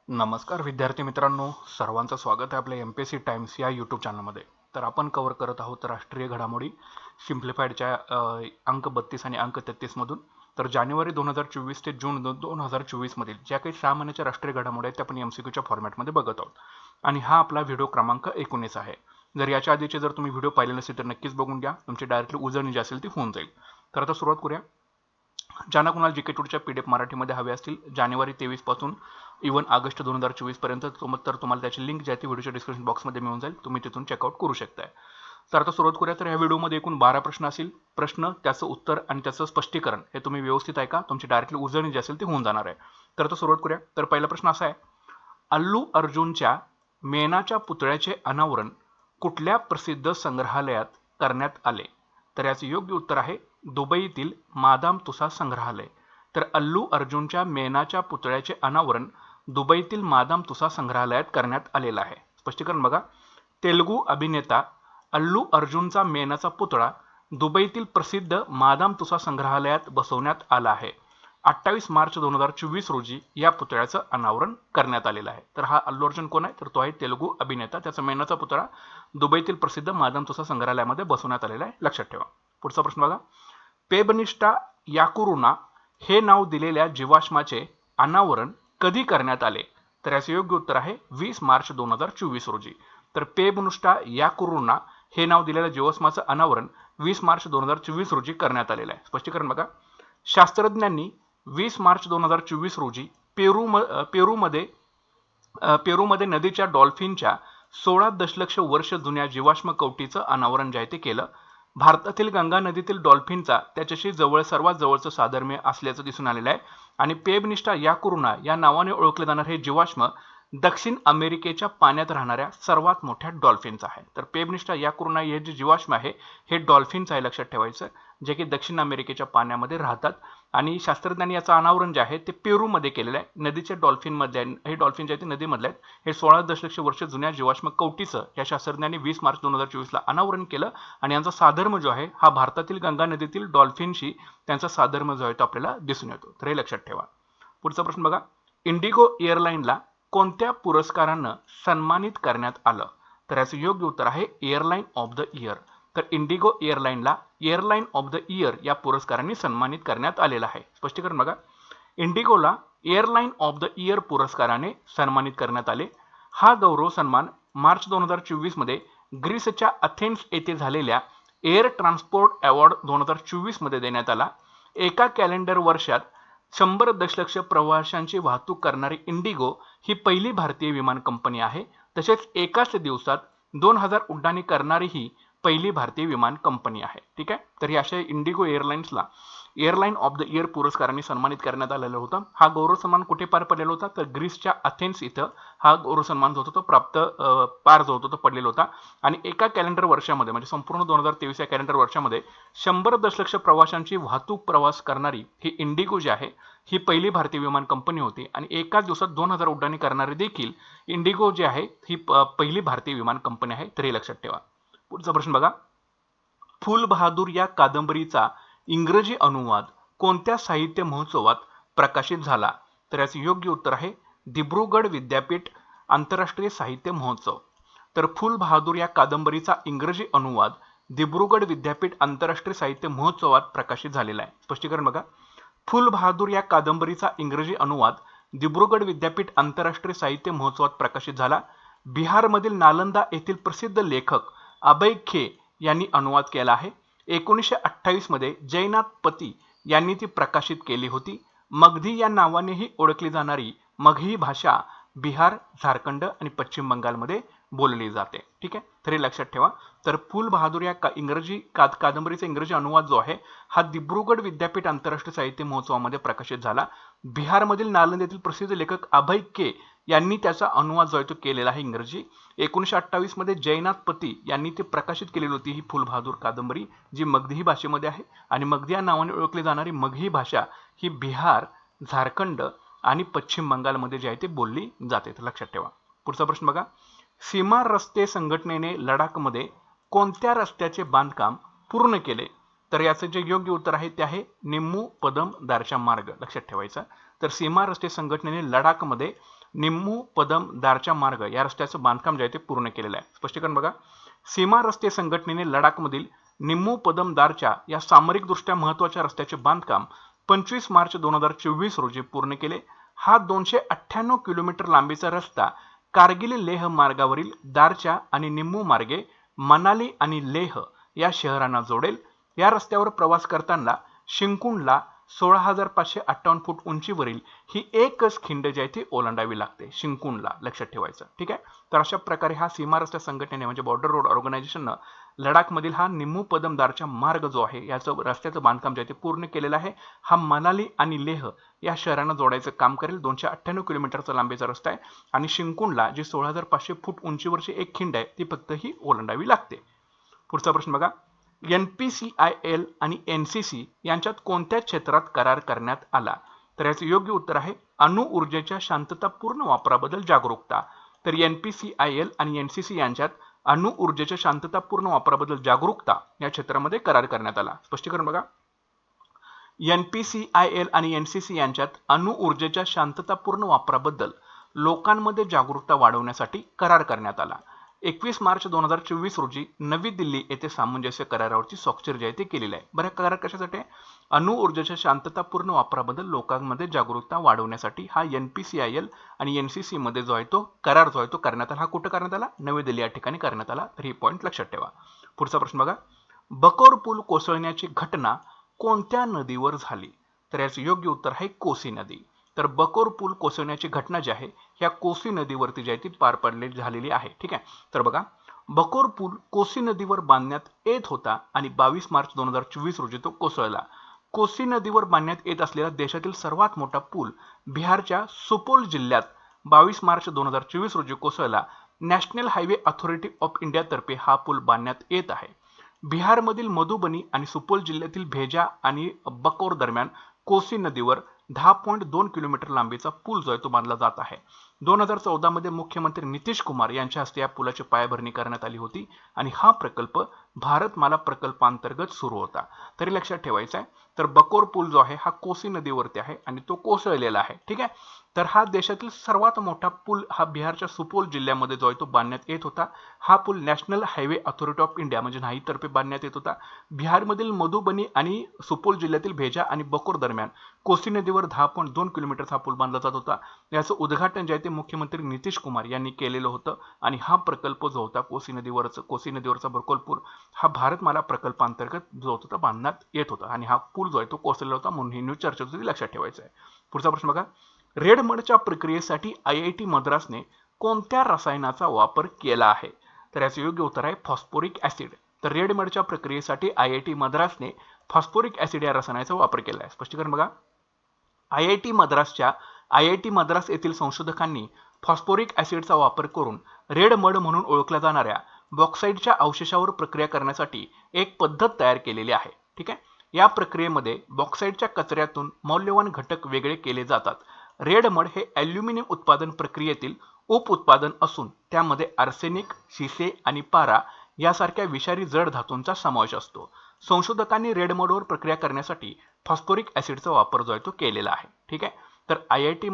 नमस्कार विद्यार्थी मित्रांनो, सर्वांचं स्वागत आहे आपल्या MPSC टाइम्स या यूट्यूब चॅनलमध्ये. तर आपण कव्हर करत आहोत राष्ट्रीय घडामोडी सिम्प्लिफाईडच्या अंक 32 आणि अंक 33 मधून. तर जानेवारी 2024 ते जून 2024 मधील ज्या काही 6 महिन्याच्या राष्ट्रीय घडामोडी आहेत त्या आपण MCQच्या फॉर्मॅटमध्ये बघत आहोत. आणि हा आपला व्हिडिओ क्रमांक 19 आहे. जर याच्या आधीचे जर तुम्ही व्हिडिओ पाहिले नसेल तर नक्कीच बघून घ्या, तुमची डायरेक्टली उजळणी जी असेल ती होऊन जाईल. तर आता सुरुवात करूया. ज्यांना कुणाला जीके टूरच्या PDF मराठीमध्ये हवे असतील जानेवारी 23 पासून इव्हन ऑगस्ट 2024 पर्यंत तर तुम्हाला त्याची लिंक जी आहे ती व्हिडिओच्या डिस्क्रिप्शन बॉक्समध्ये मिळून जाईल, तुम्ही तिथून चेकआउट करू शकताय. तर आता सुरुवात करूया. तर या व्हिडिओमध्ये एकूण 12 प्रश्न असतील. प्रश्न, त्याचं उत्तर आणि त्याचं स्पष्टीकरण हे तुम्ही व्यवस्थित ऐका, तुमची डायरेक्टली उजळणी जी असेल ती होऊन जाणार आहे. तर आता सुरुवात करूया. तर पहिला प्रश्न असा आहे, अल्लू अर्जुनच्या मेणाच्या पुतळ्याचे अनावरण कुठल्या प्रसिद्ध संग्रहालयात करण्यात आले? तर याचे योग्य उत्तर आहे दुबईतील मादाम तुसा संग्रहालय. तर अल्लू अर्जुनच्या मेणाच्या पुतळ्याचे अनावरण दुबईतील मादाम तुसा संग्रहालयात करण्यात आलेलं आहे. स्पष्टीकरण बघा. तेलुगू अभिनेता अल्लू अर्जुनचा मेणाचा पुतळा दुबईतील प्रसिद्ध मादाम तुसा संग्रहालयात बसवण्यात आला आहे. 28 मार्च 2024 रोजी या पुतळ्याचं अनावरण करण्यात आलेलं आहे. तर हा अल्लू अर्जुन कोण आहे? तर तो आहे तेलुगू अभिनेता. त्याचा मेणाचा पुतळा दुबईतील प्रसिद्ध मादाम तुसा संग्रहालयामध्ये बसवण्यात आलेला आहे, लक्षात ठेवा. पुढचा प्रश्न बघा. पेबनिस्टा याकुरुना हे नाव दिलेल्या जीवाश्माचे अनावरण कधी करण्यात आले? तर याचे योग्य उत्तर आहे 20 मार्च 2024 रोजी. तर पेबनुस्टा याकुरुना हे नाव दिलेल्या जीवाश्माचं अनावरण 20 मार्च 2024 रोजी करण्यात आलेलं आहे. स्पष्टीकरण बघा. शास्त्रज्ञांनी 20 मार्च 2024 रोजी पेरूमध्ये नदीच्या डॉल्फिनच्या 16 दशलक्ष वर्ष जुन्या जीवाश्म कवटीचं अनावरण जे आहे ते केलं. भारतातील गंगा नदीतील डॉल्फिनचा त्याच्याशी सर्वात जवळचं साधर्म्य असल्याचं दिसून आलेलं आहे. आणि पेबनिस्टा याकुरुना या नावाने ओळखले जाणारे हे जीवाश्म दक्षिण अमेरिकेच्या पाण्यात राहणाऱ्या सर्वात मोठ्या डॉल्फिनचा आहे. तर पेबनिस्टा याकुरुना हे जे जीवाश्म आहे हे डॉल्फिनचं आहे, लक्षात ठेवायचं, जे की दक्षिण अमेरिकेच्या पाण्यामध्ये राहतात. आणि शास्त्रज्ञांनी याचं अनावरण जे आहे ते पेरूमध्ये केलेलं आहे. नदीच्या डॉल्फिनमध्ये हे डॉल्फिन जे आहे ते नदीमधले आहेत. हे 16 दशलक्ष वर्ष जुन्या जीवाश्म कवटीचं या शास्त्रज्ञांनी 20 मार्च 2024 ला अनावरण केलं. आणि यांचा साधर्म्य जो आहे हा भारतातील गंगा नदीतील डॉल्फिनशी त्यांचा साधर्म्य जो आहे तो आपल्याला दिसून येतो. तर हे लक्षात ठेवा. पुढचा प्रश्न बघा. इंडिगो एअरलाइनला कोणत्या पुरस्कारानं सन्मानित करण्यात आलं? तर याचं योग्य उत्तर आहे एअरलाइन ऑफ द इयर. तर इंडिगो एअरलाइनला एअरलाइन ऑफ द इयर या पुरस्काराने सन्मानित करण्यात आलेलं आहे. स्पष्टीकरण बघा. इंडिगोला एअरलाइन ऑफ द इयर पुरस्काराने सन्मानित करण्यात आले. हा गौरव सन्मान मार्च 2024 मध्ये ग्रीसच्या अथेन्स येथे झालेल्या एअर ट्रान्सपोर्ट अवॉर्ड 2024 मध्ये देण्यात आला. एका कॅलेंडर वर्षात 100 दशलक्ष प्रवाशांची वाहतूक करणारी इंडिगो ही पहिली भारतीय विमान कंपनी आहे. तसेच एकाच दिवसात 2000 उड्डाणे करणारी ही पहिली भारतीय विमान कंपनी आहे. ठीक आहे. तर ही अशा इंडिगो एअरलाइन्सला एअरलाइन ऑफ द इयर पुरस्काराने सन्मानित करण्यात आलेला होता. हा गौरव सन्मान कुठे पार पडलेला होता? तर ग्रीसच्या अथेन्स इथं हा गौरव सन्मान जो होता तो पार जो होता तो पडलेला होता. आणि एका कॅलेंडर वर्षामध्ये म्हणजे संपूर्ण 2023 या कॅलेंडर वर्षामध्ये 100 दशलक्ष प्रवाशांची वाहतूक प्रवास करणारी ही इंडिगो जी आहे ही पहिली भारतीय विमान कंपनी होती. आणि एकाच दिवसात 2000 उड्डाणे करणारी देखील इंडिगो जी आहे ही पहिली भारतीय विमान कंपनी आहे. तर हे लक्षात ठेवा. पुढचा प्रश्न बघा. फुल बहादूर या कादंबरीचा इंग्रजी अनुवाद कोणत्या साहित्य महोत्सवात प्रकाशित झाला? तर याचे योग्य उत्तर आहे दिब्रुगढ विद्यापीठ आंतरराष्ट्रीय साहित्य महोत्सव. तर फुल बहादूर या कादंबरीचा इंग्रजी अनुवाद दिब्रुगढ विद्यापीठ आंतरराष्ट्रीय साहित्य महोत्सवात प्रकाशित झालेला आहे. स्पष्टीकरण बघा. फुल बहादूर या कादंबरीचा इंग्रजी अनुवाद दिब्रुगढ विद्यापीठ आंतरराष्ट्रीय साहित्य महोत्सवात प्रकाशित झाला. बिहारमधील नालंदा येथील प्रसिद्ध लेखक अभय खे यांनी अनुवाद केला आहे. 1928 मध्ये जयनाथ पती यांनी ती प्रकाशित केली होती. मगधी या नावानेही ओळखली जाणारी मगही भाषा बिहार, झारखंड आणि पश्चिम बंगालमध्ये बोलली जाते. ठीक आहे. तर हे लक्षात ठेवा. तर फुल बहादूर या कादंबरीचा इंग्रजी अनुवाद जो आहे हा दिब्रुगढ विद्यापीठ आंतरराष्ट्रीय साहित्य महोत्सवामध्ये प्रकाशित झाला. बिहारमधील नालंदा येथील प्रसिद्ध लेखक अभय के यांनी त्याचा अनुवाद जो आहे तो केलेला आहे इंग्रजी. 1928 मध्ये जयनाथ पती यांनी ती प्रकाशित केलेली होती ही फुल बहादूर कादंबरी, जी मगधी भाषेमध्ये आहे. आणि मगधी या नावाने ओळखली जाणारी मगही भाषा ही बिहार, झारखंड आणि पश्चिम बंगालमध्ये जी आहे ती बोलली जाते. तर लक्षात ठेवा. पुढचा प्रश्न बघा. सीमा रस्ते संघटनेने लडाखमध्ये कोणत्या रस्त्याचे बांधकाम पूर्ण केले? तर याचं जे योग्य उत्तर आहे ते आहे निम्मू पदम दारचा मार्ग. लक्षात ठेवायचा. तर सीमा रस्ते संघटनेने लडाखमध्ये निम्मू पदम दारच्या मार्ग या रस्त्याचं बांधकाम जे आहे ते पूर्ण केलेलं आहे. स्पष्टीकरण बघा. सीमा रस्ते संघटनेने लडाखमधील निम्मू पदम दारच्या या सामरिकदृष्ट्या महत्त्वाच्या रस्त्याचे बांधकाम 25 मार्च 2024 रोजी पूर्ण केले. हा 298 किलोमीटर लांबीचा रस्ता कारगिल लेह मार्गावरील दारच्या आणि निम्मू मार्गे मनाली आणि लेह या शहरांना जोडेल. या रस्त्यावर प्रवास करताना शिंकुंडला 16,558 फूट उंचीवरील ही एकच खिंड जी आहे ती ओलांडावी लागते. शिंकुंडला लक्षात ठेवायचं. ठीक आहे. तर अशा प्रकारे हा सीमा रस्ता संघटनेने म्हणजे बॉर्डर रोड ऑर्गनायझेशननं लडाखमधील हा निम्मू पदम दारच्या मार्ग जो आहे याचं रस्त्याचं बांधकाम जे आहे ते पूर्ण केलेलं आहे. हा मनाली आणि लेह या शहरांना जोडायचं काम करेल. 298 किलोमीटरचा लांबीचा रस्ता आहे आणि शिंकुंडला जी 16,500 फूट उंचीवरची एक खिंड आहे ती फक्त ही ओलांडावी लागते. पुढचा प्रश्न बघा. NPCIL आणि NCC यांच्यात कोणत्या क्षेत्रात करार करण्यात आला? तर याचे योग्य उत्तर आहे अणु ऊर्जेच्या शांततापूर्ण वापराबद्दल जागरूकता. तर NPCIL आणि NCC यांच्यात अणु ऊर्जेच्या शांततापूर्ण वापराबद्दल जागरूकता या क्षेत्रामध्ये करार करण्यात आला. स्पष्टीकरण बघा. NPCIL आणि NCC यांच्यात अणु ऊर्जेच्या शांततापूर्ण वापराबद्दल लोकांमध्ये जागरूकता वाढवण्यासाठी करार करण्यात आला. 21 मार्च 2024 रोजी नवी दिल्ली येथे सामंजस्य करारावरची स्वाक्षरी जी आहे ती केलेली आहे. बरं, करार कशासाठी? अणु ऊर्जेच्या शांततापूर्ण वापराबद्दल लोकांमध्ये जागरूकता वाढवण्यासाठी हा NPCIL आणि NCC मध्ये जो आहे तो करार जो आहे तो करण्यात आला. हा कुठं करण्यात आला? नवी दिल्ली या ठिकाणी करण्यात आला. तर ही पॉईंट लक्षात ठेवा. पुढचा प्रश्न बघा. बकोर पूल कोसळण्याची घटना कोणत्या नदीवर झाली? तर याचे योग्य उत्तर आहे कोसी नदी. तर बकोर पूल कोसळण्याची घटना जी आहे ह्या कोसी नदीवरती जी आहे ती पार पडली झालेली आहे. ठीक आहे. तर बघा, बकोर पूल कोसी नदीवर बांधण्यात येत होता आणि 22 मार्च 2024 रोजी तो कोसळला. कोसी नदीवर बांधण्यात येत असलेला देशातील सर्वात मोठा पूल बिहारच्या सुपौल जिल्ह्यात 22 मार्च 2024 रोजी कोसळला. National highway authority of India तर्फे हा पूल बांधण्यात येत आहे. बिहारमधील मधुबनी आणि सुपौल जिल्ह्यातील भेजा आणि बकोर दरम्यान कोसी नदीवर 10.2 किलोमीटर लांबीचा पूल जो आहे तो बांधला जात आहे. 2014 मध्ये मुख्यमंत्री नितीश कुमार यांच्या हस्ते या पुलाची पायाभरणी करण्यात आली होती आणि हा प्रकल्प भारतमाला प्रकल्पांतर्गत सुरू होता. तरी लक्षात ठेवायचं आहे. तर बकोर पूल जो आहे हा कोसी नदीवरती आहे आणि तो कोसळलेला आहे. ठीक आहे. तर हा देशातील सर्वात मोठा पूल हा बिहारच्या सुपौल जिल्ह्यामध्ये जो आहे तो बांधण्यात येत होता. हा पूल national highway authority of India म्हणजे नाही तर्फे बांधण्यात येत होता. बिहारमधील मधुबनी आणि सुपौल जिल्ह्यातील भेजा आणि बकोर दरम्यान कोसी नदीवर 10.2 किलोमीटरचा पूल बांधला जात होता. याचं उद्घाटन जे आहे ते मुख्यमंत्री नितीश कुमार यांनी केलेलं होतं आणि हा प्रकल्प जो होता कोसी नदीवरचा बकोर पूल हा भारतमाला प्रकल्पांतर्गत जो होता तो बांधण्यात येत होता आणि हा पूल जो आहे तो कोसळला होता म्हणून ही न्यूज चर्चेत होती. लक्षात ठेवायचं आहे. पुढचा प्रश्न बघा. रेड मडच्या प्रक्रियेसाठी IIT मद्रासने कोणत्या रसायनाचा वापर केला आहे? तर याचे योग्य उत्तर आहे फॉस्फोरिक ऍसिड. तर रेड मडच्या प्रक्रियेसाठी IIT मद्रासने फॉस्फोरिक ऍसिड या रसायनाचा वापर केला आहे. स्पष्टीकरण बघा. IIT मद्रास येथील संशोधकांनी फॉस्फोरिक ऍसिडचा वापर करून रेड मड म्हणून ओळखल्या जाणाऱ्या बॉक्साईटच्या अवशेषावर प्रक्रिया करण्यासाठी एक पद्धत तयार केलेली आहे. ठीक आहे. या प्रक्रियेमध्ये बॉक्साईटच्या कचऱ्यातून मौल्यवान घटक वेगळे केले जातात. रेड मड हे ॲल्युमिनियम उत्पादन प्रक्रियेतील उप उत्पादन असून त्यामध्ये आर्सेनिक, शिसे आणि पारा यासारख्या विषारी जड धातूंचा समावेश असतो. संशोधकांनी रेड मडवर प्रक्रिया करण्यासाठी फॉस्फोरिक ऍसिडचा वापर जो आहे तो केलेला आहे. ठीक आहे. तर IIT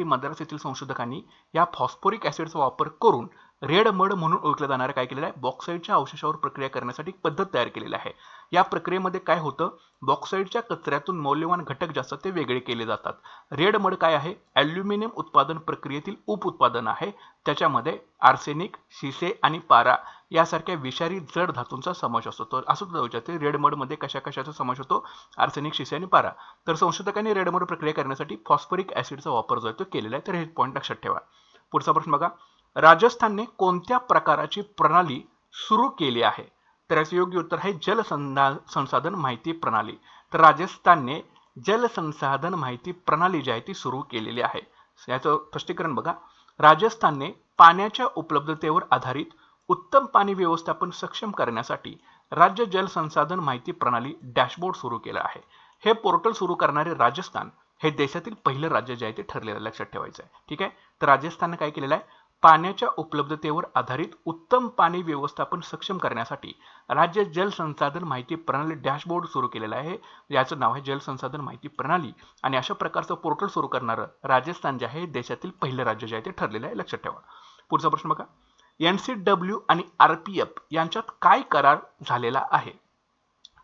मद्रास येथील संशोधकांनी या फॉस्फोरिक ऍसिडचा वापर करून रेड मड म्हणून ओळखलं जाणारं काय केलेलं आहे बॉक्साईटच्या अवशेषावर प्रक्रिया करण्यासाठी एक पद्धत तयार केलेली आहे. या प्रक्रियेमध्ये काय होतं बॉक्साईटच्या कचऱ्यातून मौल्यवान घटक जे असतात ते वेगळे केले जातात. रेड मड काय आहे ॲल्युमिनियम उत्पादन प्रक्रियेतील उप उत्पादन आहे. त्याच्यामध्ये आर्सेनिक, शिसे आणि पारा यासारख्या विषारी जड धातूंचा समावेश असतो. तर असं सुद्धा विचारते रेड मड मध्ये कशाचा समावेश होतो आर्सेनिक, शिसे आणि पारा. तर संशोधकांनी रेड मड प्रक्रिया करण्यासाठी फॉस्फोरिक ऍसिडचा वापर जो आहे तो केलेला आहे. तर हे पॉईंट लक्षात ठेवा. पुढचा प्रश्न बघा. राजस्थानने कोणत्या प्रकारची प्रणाली सुरू केली आहे? तर याचे योग्य उत्तर आहे जलसंसाधन माहिती प्रणाली. तर राजस्थानने जलसंसाधन माहिती प्रणाली जी आहे ती सुरू केलेली आहे. याचं स्पष्टीकरण बघा. राजस्थानने पाण्याच्या उपलब्धतेवर आधारित उत्तम पाणी व्यवस्थापन सक्षम करण्यासाठी राज्य जलसंसाधन माहिती प्रणाली डॅशबोर्ड सुरू केलं आहे. हे पोर्टल सुरू करणारे राजस्थान हे देशातील पहिलं राज्य जे आहे ते ठरलेलं लक्षात ठेवायचं आहे. ठीक आहे. तर राजस्थानने काय केलेलं आहे पाण्याच्या उपलब्धतेवर आधारित उत्तम पाणी व्यवस्थापन सक्षम करण्यासाठी राज्य जलसंसाधन माहिती प्रणाली डॅशबोर्ड सुरू केलेला आहे. याचं नाव आहे जलसंसाधन माहिती प्रणाली आणि अशा प्रकारचं पोर्टल सुरू करणारं राजस्थान जे आहे देशातील पहिलं राज्य जे आहे ते ठरलेलं आहे. लक्षात ठेवा. पुढचा प्रश्न बघा. NCW आणि RPF यांच्यात काय करार झालेला आहे?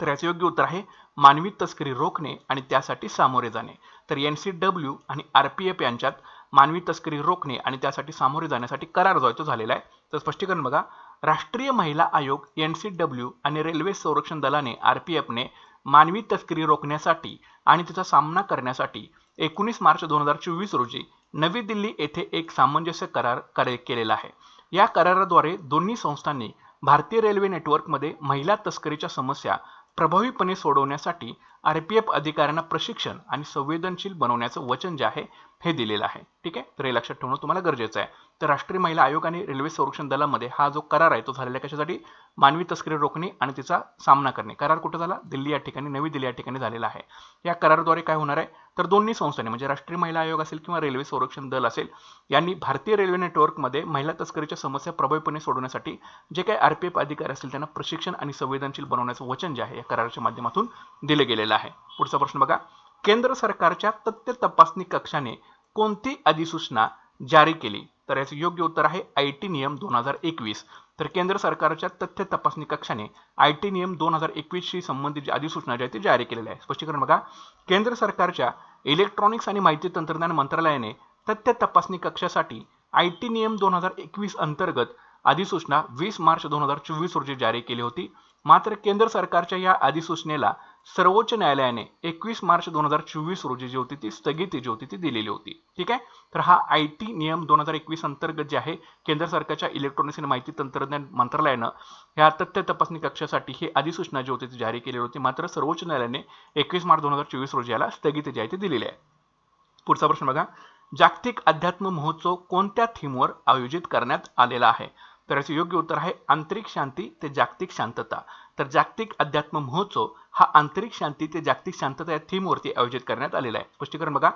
तर याचे योग्य उत्तर आहे मानवी तस्करी रोखणे आणि त्यासाठी सामोरे जाणे. तर NCW आणि RPF यांच्यात मानवी तस्करी रोखणे आणि त्यासाठी सामोरे जाण्यासाठी करार जो झालेला आहे. तर स्पष्टीकरण बघा. राष्ट्रीय महिला आयोग NCW आणि रेल्वे संरक्षण दलाने RPF ने मानवी तस्करी रोखण्यासाठी आणि तिचा सामना करण्यासाठी 19 मार्च 2024 रोजी नवी दिल्ली येथे एक सामंजस्य करार केलेला आहे. या कराराद्वारे दोन्ही संस्थांनी भारतीय रेल्वे नेटवर्कमध्ये महिला तस्करीच्या समस्या प्रभावीपणे सोडवण्यासाठी RPF अधिकाऱ्यांना प्रशिक्षण आणि संवेदनशील बनवण्याचं वचन जे आहे हे दिलेलं आहे. ठीक आहे. तर हे लक्षात ठेवणं तुम्हाला गरजेचं आहे. तर राष्ट्रीय महिला आयोग आणि रेल्वे संरक्षण दलामध्ये हा जो करार आहे तो झालेला कशासाठी? मानवी तस्करी रोखणे आणि तिचा सामना करणे. करार कुठे झाला? दिल्ली या ठिकाणी, नवी दिल्ली या ठिकाणी झालेला आहे. या कराराद्वारे काय होणार आहे? तर दोन्ही संस्थांनी म्हणजे राष्ट्रीय महिला आयोग असेल किंवा रेल्वे संरक्षण दल असेल यांनी भारतीय रेल्वे नेटवर्कमध्ये महिला तस्करीच्या समस्या प्रभावीपणे सोडवण्यासाठी जे काही RPF अधिकारी असतील त्यांना प्रशिक्षण आणि संवेदनशील बनवण्याचं वचन जे आहे या कराराच्या माध्यमातून दिले गेलेलं आहे. पुढचा प्रश्न बघा. केंद्र सरकारच्या तथ्य तपासणी कक्षाने कोणती अधिसूचना जारी केली? तर याचे योग्य उत्तर आहे IT नियम 2021. तर केंद्र सरकारच्या तथ्य तपासणी कक्षाने IT नियम 2021 शी संबंधित अधिसूचना जी आहे ती जारी केलेली आहे. स्पष्टीकरण बघा. केंद्र सरकारच्या इलेक्ट्रॉनिक्स आणि माहिती तंत्रज्ञान मंत्रालयाने तथ्य तपासणी कक्षासाठी IT नियम 2021 अंतर्गत अधिसूचना 20 मार्च 2024 रोजी जारी केली होती. मात्र केंद्र सरकारच्या या अधिसूचनेला सर्वोच्च न्यायालयाने 21 मार्च 2024 रोजी जी होती ती स्थगिती जी होती ती दिलेली होती. ठीक आहे. तर हा IT नियम 2021 अंतर्गत जे आहे केंद्र सरकारच्या इलेक्ट्रॉनिक्स आणि माहिती तंत्रज्ञान मंत्रालयानं ह्या तथ्य तपासणी कक्षासाठी ही अधिसूचना जी होती ती जारी केली होती. मात्र सर्वोच्च न्यायालयाने 21 मार्च 2024 रोजी याला स्थगिती जी आहे ती दिलेली आहे. पुढचा प्रश्न बघा. जागतिक अध्यात्म महोत्सव कोणत्या थीमवर आयोजित करण्यात आलेला आहे? तर याचे योग्य उत्तर आहे आंतरिक शांती ते जागतिक शांतता. तर जागतिक अध्यात्म महोत्सव हा आंतरिक शांती ते जागतिक शांतता या थीमवरती आयोजित करण्यात आलेला आहे. स्पष्टीकरण बघा.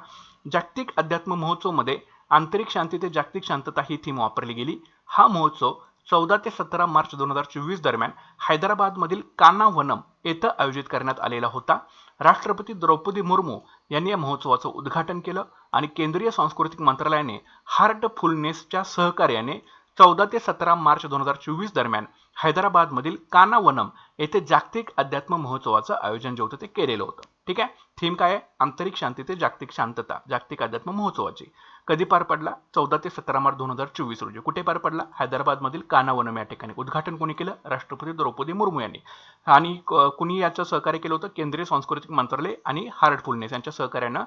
जागतिक अध्यात्म महोत्सव मध्ये आंतरिक शांती ते जागतिक शांतता ही थीम वापरली गेली. हा महोत्सव 14 ते 17 मार्च 2024 दरम्यान हैदराबादमधील कान्हावनम येथे आयोजित करण्यात आलेला होता. राष्ट्रपती द्रौपदी मुर्मू यांनी या महोत्सवाचं उद्घाटन केलं आणि केंद्रीय सांस्कृतिक मंत्रालयाने हार्टफुलनेसच्या सहकार्याने 14 ते 17 मार्च 2024 दरम्यान हैदराबादमधील कान्हावनम येथे जागतिक अध्यात्म महोत्सवाचं आयोजन जे होतं ते केलेलं होतं. ठीक आहे. थीम काय आहे? आंतरिक शांती ते जागतिक शांतता, जागतिक अध्यात्म महोत्सवाची. कधी पार पडला? 14 ते 17 मार्च 2024 रोजी. कुठे पार पडला? हैदराबादमधील कान्हावनम या ठिकाणी. उद्घाटन कोणी केलं? राष्ट्रपती द्रौपदी मुर्मू यांनी. आणि कुणी याचं सहकार्य केलं होतं? केंद्रीय सांस्कृतिक मंत्रालय आणि हार्टफुलनेस यांच्या सहकार्यानं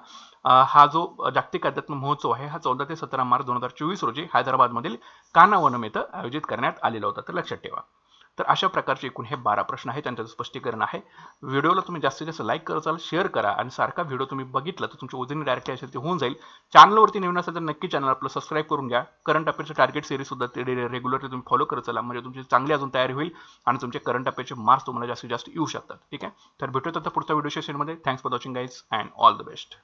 हा जो जागतिक अध्यात्म महोत्सव आहे हा 14 ते 17 मार्च 2024 रोजी हैदराबादमधील कान्हावनम येथे आयोजित करण्यात आलेला होता. तर लक्षात ठेवा. तर अशा प्रकारचे एकूण हे 12 प्रश्न आहेत, त्यांचं स्पष्टीकरण आहे. व्हिडिओला तुम्ही जास्तीत जास्त लाईक करत असाल, शेअर करा आणि सारखा व्हिडिओ तुम्ही बघितला तर तुमच्या उजनी डायरेक्टली असेल ते होऊन जाईल. चॅनलवरती नवीन असेल तर नक्की चॅनल आपलं सबस्क्राईब करून घ्या. करंट अफेअरचं टार्गेट सिरीज सुद्धा रेग्युलरली तुम्ही फॉलो करत चला, म्हणजे तुमची चांगली अजून तयारी होईल आणि तुमचे करंट अफेअरचे मार्क्स तुम्हाला जास्तीत जास्त येऊ शकतात. ठीक आहे. तर भेटूयात आता पुढच्या व्हिडिओ सेशनमध्ये. Thanks for watching guys and all the best.